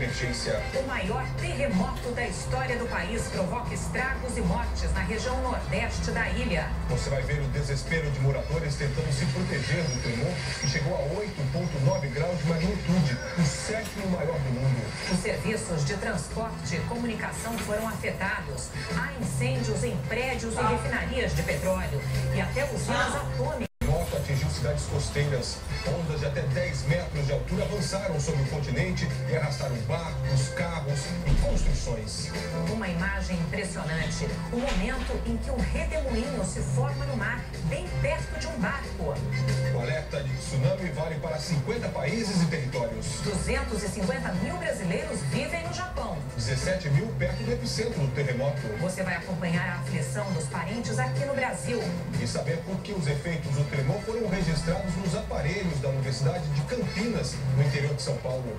emergência. O maior terremoto da história do país provoca estragos e mortes na região nordeste da ilha. Você vai ver o desespero de moradores tentando se proteger do tremor, que chegou a 8,9 graus de magnitude, o 7º maior do mundo. Os serviços de transporte e comunicação foram afetados. Há incêndios em prédios e refinarias de petróleo e até usinas atômicas. Atingiu cidades costeiras. Ondas de até 10 metros de altura avançaram sobre o continente e arrastaram barcos, carros e construções. Uma imagem impressionante. O momento em que um redemoinho se forma no mar, bem perto de um barco. O alerta de tsunami vale para 50 países e territórios. 250 mil brasileiros vivem no Japão. 17 mil perto do epicentro do terremoto. Você vai acompanhar a aflição dos parentes aqui no Brasil. E saber por que os efeitos do tremor foram registrados nos aparelhos da Universidade de Campinas, no interior de São Paulo.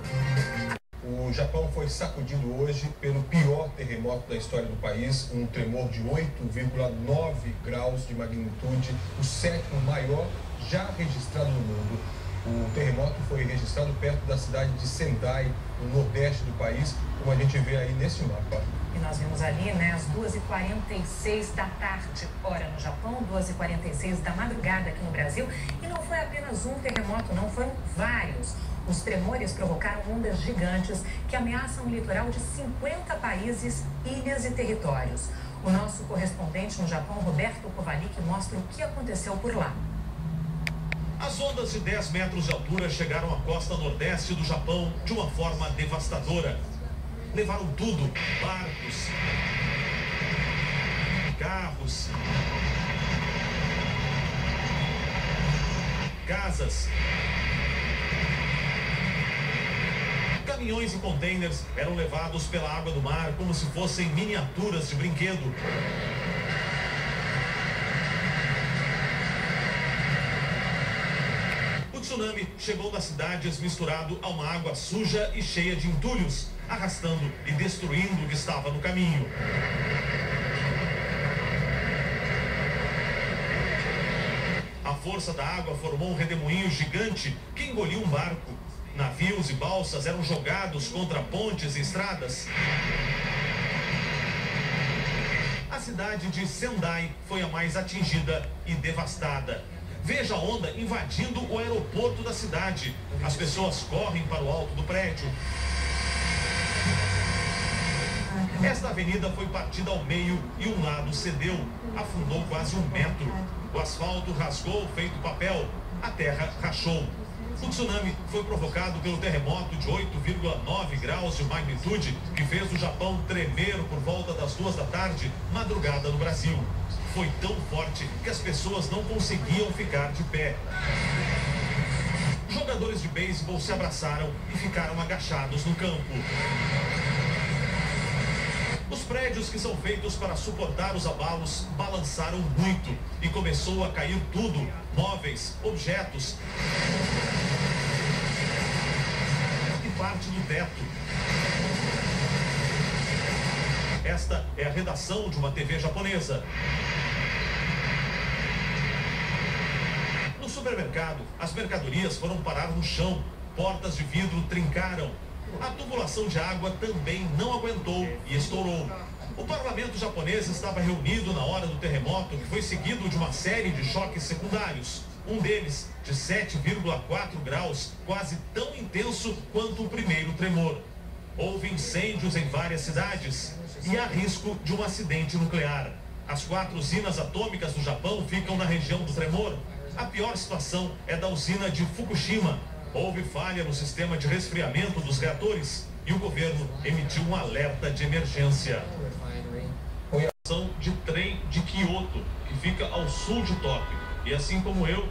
O Japão foi sacudido hoje pelo pior terremoto da história do país, um tremor de 8,9 graus de magnitude, o 7º maior já registrado no mundo. O terremoto foi registrado perto da cidade de Sendai, no nordeste do país, como a gente vê aí nesse mapa. E nós vimos ali, às 2h46 da tarde, hora no Japão, 2h46 da madrugada aqui no Brasil. E não foi apenas um terremoto, não, foram vários. Os tremores provocaram ondas gigantes que ameaçam o litoral de 50 países, ilhas e territórios. O nosso correspondente no Japão, Roberto Kovalik, mostra o que aconteceu por lá. As ondas de 10 metros de altura chegaram à costa nordeste do Japão de uma forma devastadora. Levaram tudo, barcos, carros, casas, caminhões e contêineres eram levados pela água do mar como se fossem miniaturas de brinquedo. O tsunami chegou nas cidades misturado a uma água suja e cheia de entulhos, arrastando e destruindo o que estava no caminho. A força da água formou um redemoinho gigante que engoliu um barco. Navios e balsas eram jogados contra pontes e estradas. A cidade de Sendai foi a mais atingida e devastada. Veja a onda invadindo o aeroporto da cidade. As pessoas correm para o alto do prédio. Esta avenida foi partida ao meio e um lado cedeu. Afundou quase 1 metro. O asfalto rasgou feito papel. A terra rachou. O tsunami foi provocado pelo terremoto de 8,9 graus de magnitude que fez o Japão tremer por volta das 2 da tarde, madrugada no Brasil. Foi tão forte que as pessoas não conseguiam ficar de pé. Jogadores de beisebol se abraçaram e ficaram agachados no campo. Os prédios que são feitos para suportar os abalos balançaram muito e começou a cair tudo, móveis, objetos e parte do teto. Esta é a redação de uma TV japonesa. No supermercado, as mercadorias foram parar no chão, portas de vidro trincaram. A tubulação de água também não aguentou e estourou. O parlamento japonês estava reunido na hora do terremoto, que foi seguido de uma série de choques secundários. Um deles, de 7,4 graus, quase tão intenso quanto o primeiro tremor. Houve incêndios em várias cidades e há risco de um acidente nuclear. As 4 usinas atômicas do Japão ficam na região do tremor. A pior situação é da usina de Fukushima. Houve falha no sistema de resfriamento dos reatores e o governo emitiu um alerta de emergência. Foi a estação de trem de Kyoto, que fica ao sul de Tóquio. E assim como eu,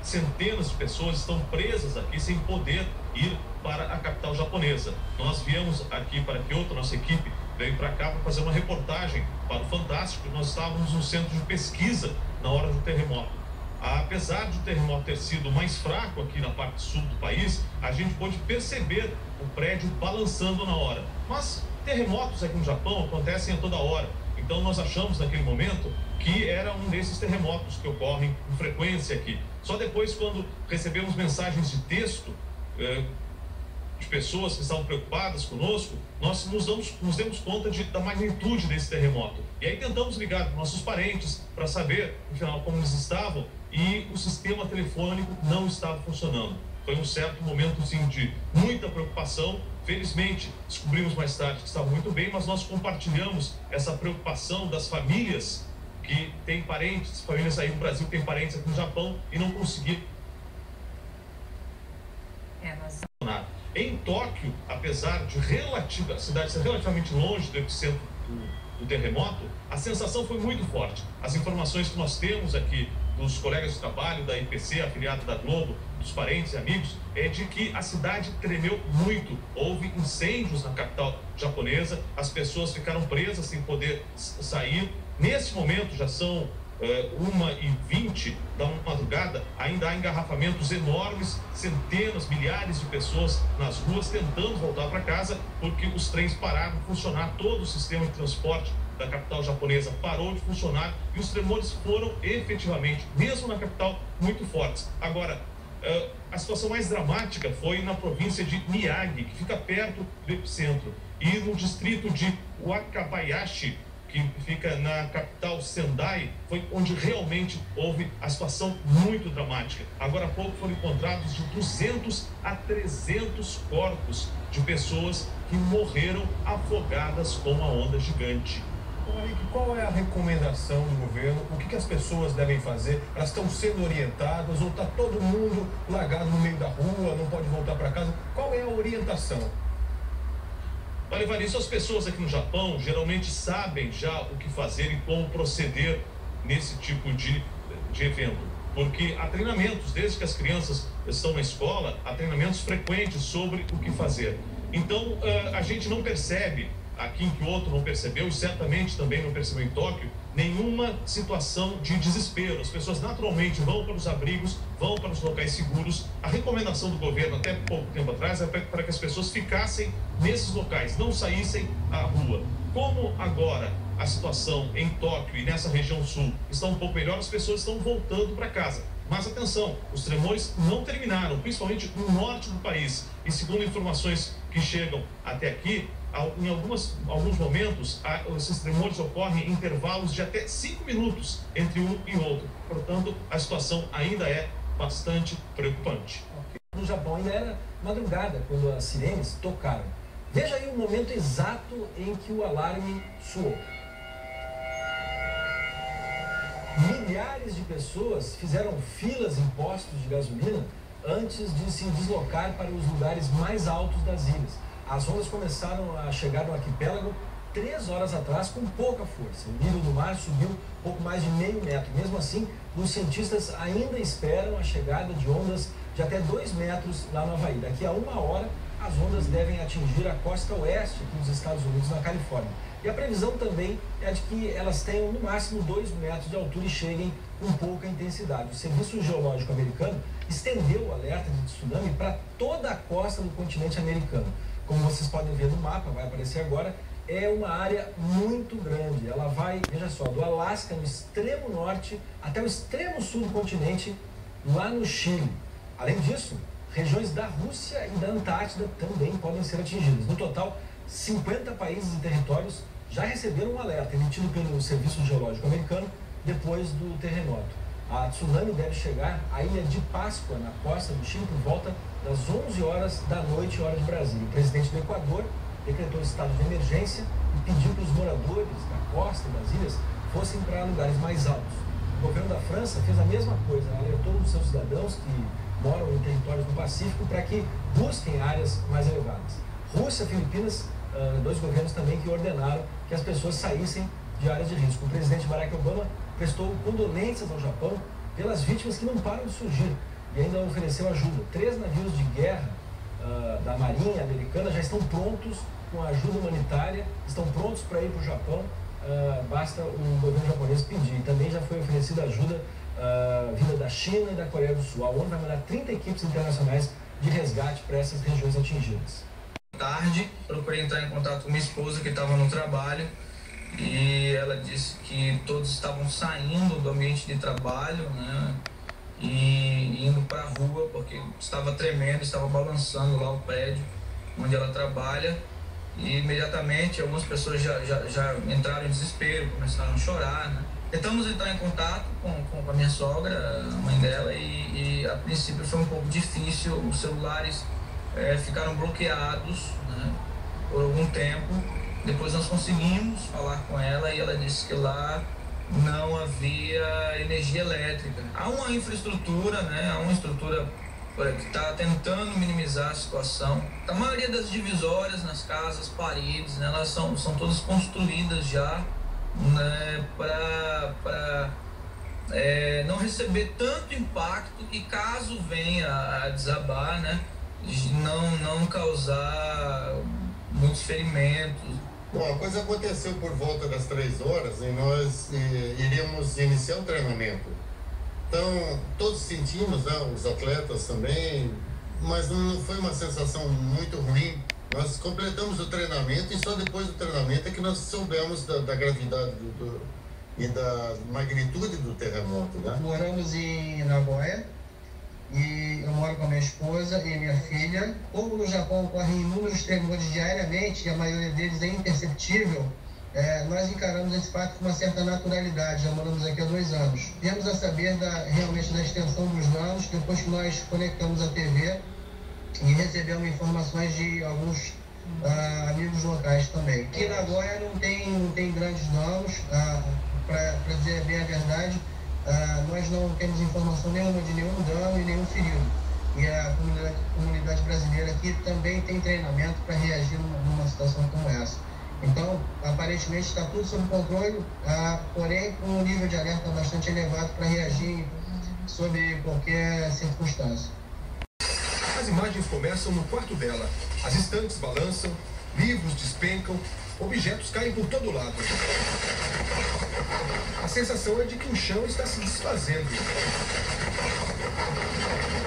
centenas de pessoas estão presas aqui sem poder ir para a capital japonesa. Nós viemos aqui para Kyoto, nossa equipe veio para cá para fazer uma reportagem para o Fantástico. Nós estávamos no centro de pesquisa na hora do terremoto. Apesar de o terremoto ter sido mais fraco aqui na parte sul do país, a gente pôde perceber o prédio balançando na hora. Mas terremotos aqui no Japão acontecem a toda hora. Então nós achamos naquele momento que era um desses terremotos que ocorrem com frequência aqui. Só depois, quando recebemos mensagens de texto de pessoas que estavam preocupadas conosco, nós nos demos conta da magnitude desse terremoto. E aí tentamos ligar para nossos parentes para saber, afinal, como eles estavam, e o sistema telefônico não estava funcionando. Foi um certo momento, sim, de muita preocupação. Felizmente, descobrimos mais tarde que estava muito bem, mas nós compartilhamos essa preocupação das famílias que têm parentes, famílias aí no Brasil que têm parentes aqui no Japão e não conseguiram. Em Tóquio, apesar de a cidade ser relativamente longe do epicentro do terremoto, a sensação foi muito forte. As informações que nós temos aqui dos colegas de trabalho da IPC, afiliado da Globo, dos parentes e amigos, é de que a cidade tremeu muito. Houve incêndios na capital japonesa, as pessoas ficaram presas sem poder sair. Nesse momento já são 1h20 da madrugada, ainda há engarrafamentos enormes, centenas, milhares de pessoas nas ruas tentando voltar para casa porque os trens pararam de funcionar, todo o sistema de transporte da capital japonesa parou de funcionar e os tremores foram efetivamente, mesmo na capital, muito fortes. Agora, a situação mais dramática foi na província de Miyagi, que fica perto do epicentro, e no distrito de Wakabayashi, que fica na capital Sendai, foi onde realmente houve a situação muito dramática. Agora há pouco foram encontrados de 200 a 300 corpos de pessoas que morreram afogadas com a onda gigante. Qual é a recomendação do governo? O que as pessoas devem fazer? Elas estão sendo orientadas ou está todo mundo largado no meio da rua, não pode voltar para casa? Qual é a orientação? Para levar isso, as pessoas aqui no Japão geralmente sabem já o que fazer e como proceder nesse tipo de evento. Porque há treinamentos, desde que as crianças estão na escola, há treinamentos frequentes sobre o que fazer. Então, a gente não percebe aqui em Kyoto, não percebeu, e certamente também não percebeu em Tóquio, nenhuma situação de desespero. As pessoas naturalmente vão para os abrigos, vão para os locais seguros. A recomendação do governo, até pouco tempo atrás, é para que as pessoas ficassem nesses locais, não saíssem à rua. Como agora a situação em Tóquio e nessa região sul está um pouco melhor, as pessoas estão voltando para casa. Mas atenção, os tremores não terminaram, principalmente no norte do país. E segundo informações que chegam até aqui, em alguns momentos, esses tremores ocorrem em intervalos de até 5 minutos entre um e outro. Portanto, a situação ainda é bastante preocupante. No Japão ainda era madrugada quando as sirenes tocaram. Veja aí o momento exato em que o alarme soou. Milhares de pessoas fizeram filas em postos de gasolina antes de se deslocar para os lugares mais altos das ilhas. As ondas começaram a chegar no arquipélago 3 horas atrás com pouca força. O nível do mar subiu pouco mais de meio metro. Mesmo assim, os cientistas ainda esperam a chegada de ondas de até 2 metros lá no Havaí. Daqui a 1 hora, as ondas devem atingir a costa oeste aqui dos Estados Unidos, na Califórnia. E a previsão também é de que elas tenham no máximo 2 metros de altura e cheguem com pouca intensidade. O Serviço Geológico Americano estendeu o alerta de tsunami para toda a costa do continente americano. Como vocês podem ver no mapa, vai aparecer agora, é uma área muito grande. Ela vai, veja só, do Alasca, no extremo norte, até o extremo sul do continente, lá no Chile. Além disso, regiões da Rússia e da Antártida também podem ser atingidas. No total, 50 países e territórios já receberam um alerta emitido pelo Serviço Geológico Americano depois do terremoto. A tsunami deve chegar à ilha de Páscoa, na costa do Chile, por volta das 11 horas da noite, hora de Brasília. O presidente do Equador decretou estado de emergência e pediu que os moradores da costa das ilhas fossem para lugares mais altos. O governo da França fez a mesma coisa, alertou os seus cidadãos que moram em territórios do Pacífico para que busquem áreas mais elevadas. Rússia e Filipinas, 2 governos também que ordenaram que as pessoas saíssem de áreas de risco. O presidente Barack Obama prestou condolências ao Japão pelas vítimas que não param de surgir e ainda ofereceu ajuda. 3 navios de guerra da Marinha Americana já estão prontos com ajuda humanitária, estão prontos para ir para o Japão, basta o governo japonês pedir. E também já foi oferecida ajuda vinda da China e da Coreia do Sul. A ONU vai mandar 30 equipes internacionais de resgate para essas regiões atingidas. Tarde, procurei entrar em contato com minha esposa que estava no trabalho e ela disse que todos estavam saindo do ambiente de trabalho, né, e indo para a rua porque estava tremendo, estava balançando lá o prédio onde ela trabalha, e imediatamente algumas pessoas já entraram em desespero, começaram a chorar, né? Tentamos entrar em contato com a minha sogra, a mãe dela, e a princípio foi um pouco difícil. Os celulares ficaram bloqueados, né, por algum tempo. Depois nós conseguimos falar com ela e ela disse que lá não havia energia elétrica. Há uma infraestrutura, né, há uma estrutura que está tentando minimizar a situação. A maioria das divisórias nas casas, paredes, né, elas são todas construídas já, né, para não receber tanto impacto e, caso venha a desabar, né, não causar muitos ferimentos. Bom, a coisa aconteceu por volta das 3 horas e nós iríamos iniciar o treinamento. Então, todos sentimos, né, os atletas também, mas não foi uma sensação muito ruim. Nós completamos o treinamento e só depois do treinamento é que nós soubemos da gravidade e da magnitude do terremoto, né? Moramos em Nagoya e eu moro com a minha esposa e minha filha. Como no Japão ocorrem inúmeros tremores diariamente e a maioria deles é imperceptível, nós encaramos esse fato com uma certa naturalidade. Já moramos aqui há 2 anos. Viemos a saber realmente da extensão dos danos depois que nós conectamos a TV e recebemos informações de alguns amigos locais também. Aqui em Nagoya não tem grandes danos, para dizer bem a verdade, nós não temos informação nenhuma de nenhum dano e nenhum ferido. E a comunidade brasileira aqui também tem treinamento para reagir numa situação como essa. Então, aparentemente está tudo sob controle, porém com um nível de alerta bastante elevado para reagir sob qualquer circunstância. As imagens começam no quarto dela. As estantes balançam, livros despencam, objetos caem por todo lado. A sensação é de que o chão está se desfazendo.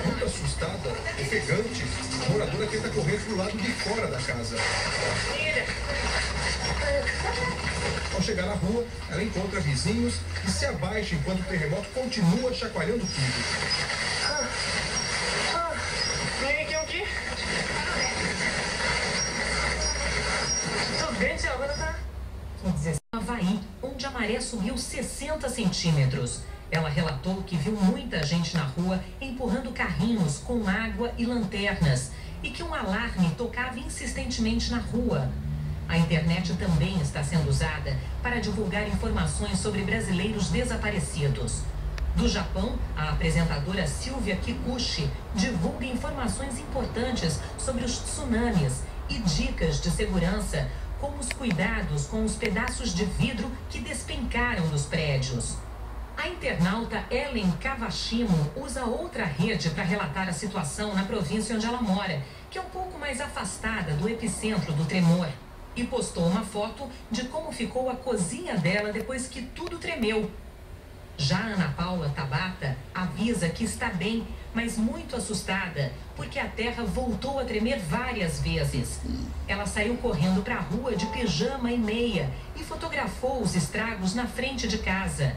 Muito assustada, ofegante, a moradora tenta correr para o lado de fora da casa. Ao chegar à rua, ela encontra vizinhos e se abaixa enquanto o terremoto continua chacoalhando tudo. Havaí, onde a maré subiu 60 centímetros. Ela relatou que viu muita gente na rua empurrando carrinhos com água e lanternas e que um alarme tocava insistentemente na rua. A internet também está sendo usada para divulgar informações sobre brasileiros desaparecidos. Do Japão, a apresentadora Silvia Kikuchi divulga informações importantes sobre os tsunamis e dicas de segurança, como os cuidados com os pedaços de vidro que despencaram dos prédios. A internauta Ellen Kawashimo usa outra rede para relatar a situação na província onde ela mora, que é um pouco mais afastada do epicentro do tremor, e postou uma foto de como ficou a cozinha dela depois que tudo tremeu. Já Ana Paula Tabata avisa que está bem, mas muito assustada, porque a terra voltou a tremer várias vezes. Ela saiu correndo para a rua de pijama e meia e fotografou os estragos na frente de casa.